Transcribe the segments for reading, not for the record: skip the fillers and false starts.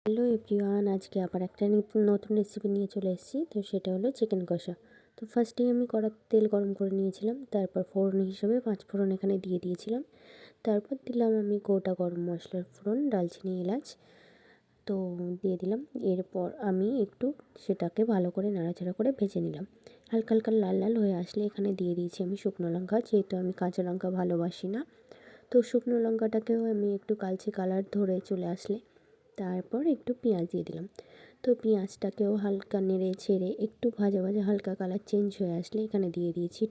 Hello everyone, আজকে আবার একটা নতুন রেসিপি নিয়ে চলে এসেছি। তো সেটা হলো চিকেন কষা। তো ফার্স্টেই আমি কড়াতে তেল গরম করে নিয়েছিলাম, তারপর ফোড়ন হিসেবে 5 ফোড়ন এখানে দিয়ে দিয়েছিলাম। তারপর দিলাম আমি গোটা গরম মশলার ফোড়ন, দালচিনি, এলাচ তো দিয়ে দিলাম। এরপর আমি একটু সেটাকে ভালো করে নাড়াচাড়া করে ভেজে নিলাম। হালকা হালকা লাল লাল হয়ে আসলে এখানে দিয়ে দিয়েছি আমি শুকনো লঙ্কা, যেহেতু আমি কাঁচা লঙ্কা ভালোবাসি না। তো শুকনো লঙ্কাটাকেও আমি একটু কালচে কালার ধরে চলে আসলে তারপর একটু পেঁয়াজ দিয়ে দিলাম। তো পেঁয়াজটাকেও হালকা নেড়ে ছেড়ে একটু ভাজা ভাজা হালকা কালার চেঞ্জ হয়ে আসলে এখানে দিয়ে দিয়েছি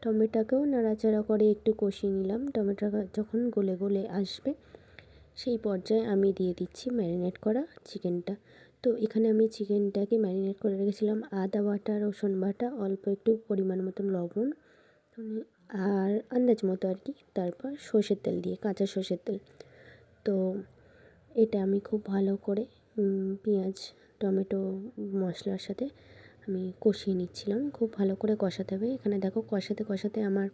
টমেটোকেও নাড়াচাড়া করে একটু কষিয়ে নিলাম। টমেটোটা যখন গলে গলে আসবে সেই পর্যায়ে আমি দিয়ে দিচ্ছি ম্যারিনেট করা চিকেনটা। তো এখানে আমি চিকেনটাকে ম্যারিনেট করে রেখেছিলাম আদা বাটা, রসুন বাটা, অল্প একটু পরিমাণ মতন লবণ আর আন্দাজ মতো আর কি, তারপর সর্ষের তেল দিয়ে, কাঁচা সর্ষের তেল। তো এটা আমি খুব ভালো করে পেঁয়াজ, টমেটো মশলার সাথে আমি কষিয়ে নিচ্ছিলাম। খুব ভালো করে কষাতে হবে। এখানে দেখো কষাতে কষাতে আমার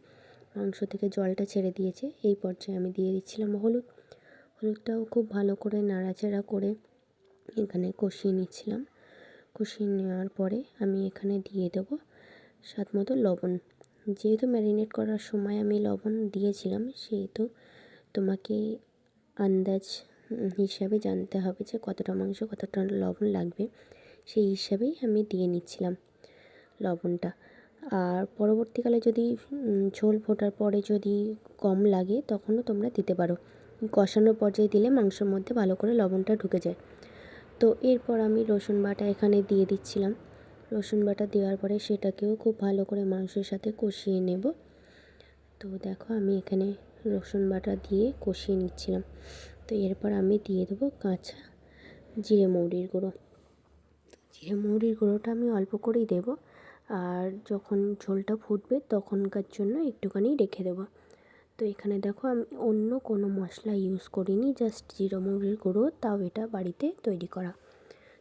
মাংস থেকে জলটা ছেড়ে দিয়েছে। এই পর্যায়ে আমি দিয়ে দিচ্ছিলাম হলুদটাও খুব ভালো করে নাড়াচাড়া করে এখানে কষিয়ে নিচ্ছিলাম। কষিয়ে নেওয়ার পরে আমি এখানে দিয়ে দেবো স্বাদ মতো লবণ। যেহেতু ম্যারিনেট করার সময় আমি লবণ দিয়েছিলাম, সেহেতু তোমাকে আন্দাজ হিসাবে জানতে হবে যে কতটা মাংস কতটা লবণ লাগবে, সেই হিসাবেই আমি দিয়ে নিচ্ছিলাম লবণটা। আর পরবর্তীকালে যদি ঝোল ফোটার পরে যদি কম লাগে তখনও তোমরা দিতে পারো। কষানোর পর্যায়ে দিলে মাংসের মধ্যে ভালো করে লবণটা ঢুকে যায়। তো এরপর আমি রসুন বাটা এখানে দিয়ে দিচ্ছিলাম। রসুন বাটা দেওয়ার পরে সেটাকেও খুব ভালো করে মাংসের সাথে কষিয়ে নেব। তো দেখো আমি এখানে রসুন বাটা দিয়ে কষিয়ে নিচ্ছিলাম। তো এরপর আমি দিয়ে দেবো কাঁচা জিরে মৌরির গুঁড়ো। জিরে মৌরির গুঁড়োটা আমি অল্প করেই দেব, আর যখন ঝোলটা ফুটবে তখনকার জন্য একটুখানি রেখে দেবো। তো এখানে দেখো আমি অন্য কোনো মশলা ইউজ করিনি, জাস্ট জিরে মৌরির গুঁড়ো, তাও এটা বাড়িতে তৈরি করা।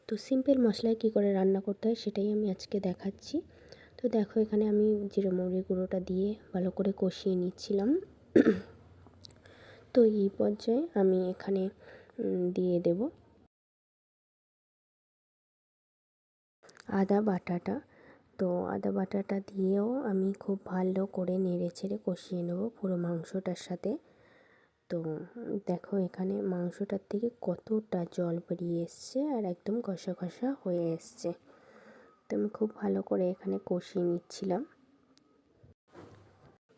তো সিম্পল মশলায় কী করে রান্না করতে হয় সেটাই আমি আজকে দেখাচ্ছি। তো দেখো এখানে আমি জিরে মৌরির গুঁড়োটা দিয়ে ভালো করে কষিয়ে নিচ্ছিলাম। তো এই পর্যায়ে আমি এখানে দিয়ে দেব আদা বাটাটা। তো আদা বাটাটা দিয়েও আমি খুব ভালো করে নেড়ে ছেড়ে কষিয়ে নেব পুরো মাংসটার সাথে। তো দেখো এখানে মাংসটার থেকে কতটা জল বেরিয়ে এসছে আর একদম কষা কষা হয়ে এসছে। তো আমি খুব ভালো করে এখানে কষিয়ে নিচ্ছিলাম।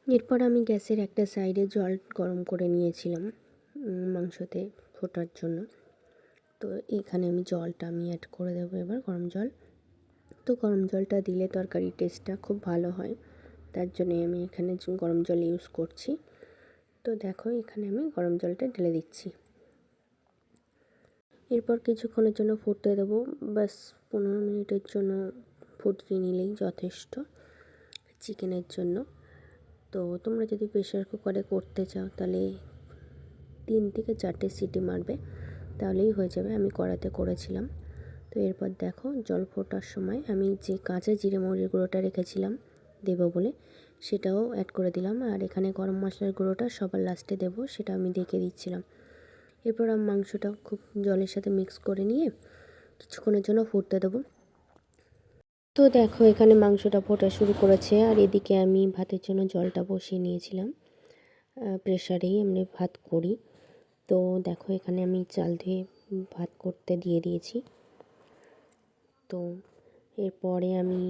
এরপর আমি গ্যাসের একটা সাইডে জল গরম করে নিয়েছিলাম মাংসতে ফোটার জন্য। তো এখানে আমি জলটা অ্যাড করে দেবো এবার, গরম জল। তো গরম জলটা দিলে তরকারির টেস্টটা খুব ভালো হয়, তার জন্যে আমি এখানে গরম জল ইউজ করছি। তো দেখো এখানে আমি গরম জলটা ঢেলে দিচ্ছি। এরপর কিছুক্ষণের জন্য ফুটতে দেবো, বাস 15 মিনিটের জন্য ফুটিয়ে নিলেই যথেষ্ট চিকেনের জন্য। তো তোমরা যদি প্রেশার কুকারে করতে চাও তাহলে 3 থেকে 4টে সিটি মারবে, তাহলেই হয়ে যাবে। আমি কড়াতে করেছিলাম। তো এরপর দেখো জল ফোটার সময় আমি যে কাঁচা জিরে মৌরির গুঁড়োটা রেখেছিলাম দেবো বলে, সেটাও অ্যাড করে দিলাম। আর এখানে গরম মশলার গুঁড়োটা সবার লাস্টে দেবো, সেটা আমি দেখে দিচ্ছিলাম। এরপর আমি মাংসটা খুব জলের সাথে মিক্স করে নিয়ে কিছুক্ষণের জন্য ফুটতে দেবো। তো দেখো এখানে মাংসটা ফোটা শুরু করেছে, আর এদিকে আমি ভাতের জন্য জলটা বসিয়ে নিয়েছিলাম। প্রেশারেই আমি ভাত করি। তো দেখো এখানে আমি চাল ধুয়ে ভাত করতে দিয়ে দিয়েছি। তো এরপরে আমি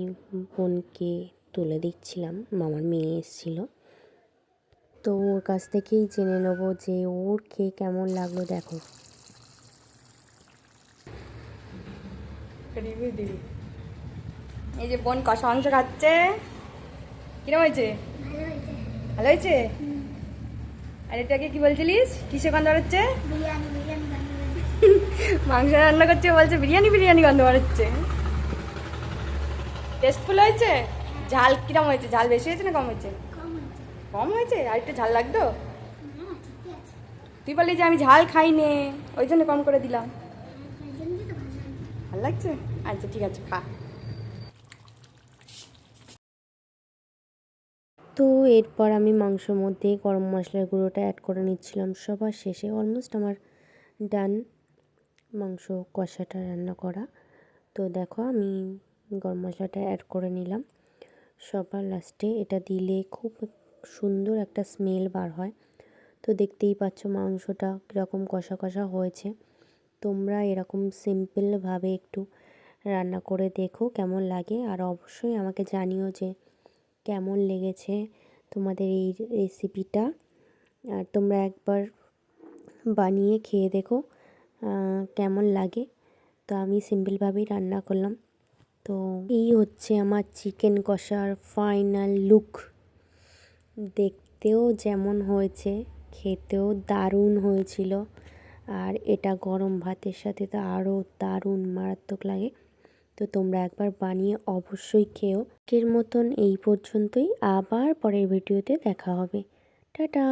বোনকে তুলে দিচ্ছিলাম, মামার মেয়ে এসেছিলো, তো ওর কাছ থেকেই জেনে নেবো যে ওর খেয়ে কেমন লাগলো। দেখো এই যে বোন কষা মাংস খাচ্ছে, কিরম হয়েছে? ভালো হয়েছে। আর এটাকে কি বলছিলিস, কিসে গন্ধ বেরোচ্ছে? মাংস রান্না করছে বলছে বিরিয়ানি গন্ধ বেরোচ্ছে। টেস্টফুল হয়েছে? ঝাল কিরম হয়েছে? ঝাল বেশি হয়েছে না কম হয়েছে? কম হয়েছে। আর একটু ঝাল লাগতো? তুই বললি যে আমি ঝাল খাই নে, ওই জন্য কম করে দিলাম। ভালো লাগছে? আচ্ছা ঠিক আছে, খা। তো এরপর আমি মাংসর মধ্যে গরম মশলার গুঁড়োটা অ্যাড করে নিচ্ছিলাম সবার শেষে। অলমোস্ট আমার ডান। মাংস কষাটা রান্না করা। তো দেখো আমি গরম মশলাটা অ্যাড করে নিলাম সবার লাস্টে। এটা দিলে খুব সুন্দর একটা স্মেল বার হয়। তো দেখতেই পাচ্ছ মাংসটা কীরকম কষা কষা হয়েছে। তোমরা এরকম সিম্পলভাবে একটু রান্না করে দেখো কেমন লাগে, আর অবশ্যই আমাকে জানিও যে কেমন লেগেছে তোমাদের এই রেসিপিটা। আর তোমরা একবার বানিয়ে খেয়ে দেখো কেমন লাগে। তো আমি সিম্পলভাবেই রান্না করলাম। তো এই হচ্ছে আমার চিকেন কষার ফাইনাল লুক। দেখতেও যেমন হয়েছে খেতেও দারুণ হয়েছিল, আর এটা গরম ভাতের সাথে তো আরও দারুণ মারাত্মক লাগে। তো তোমরা একবার বানিয়ে অবশ্যই খেও। আজকের মতন এই পর্যন্তই, আবার পরের ভিডিওতে দেখা হবে। টাটা।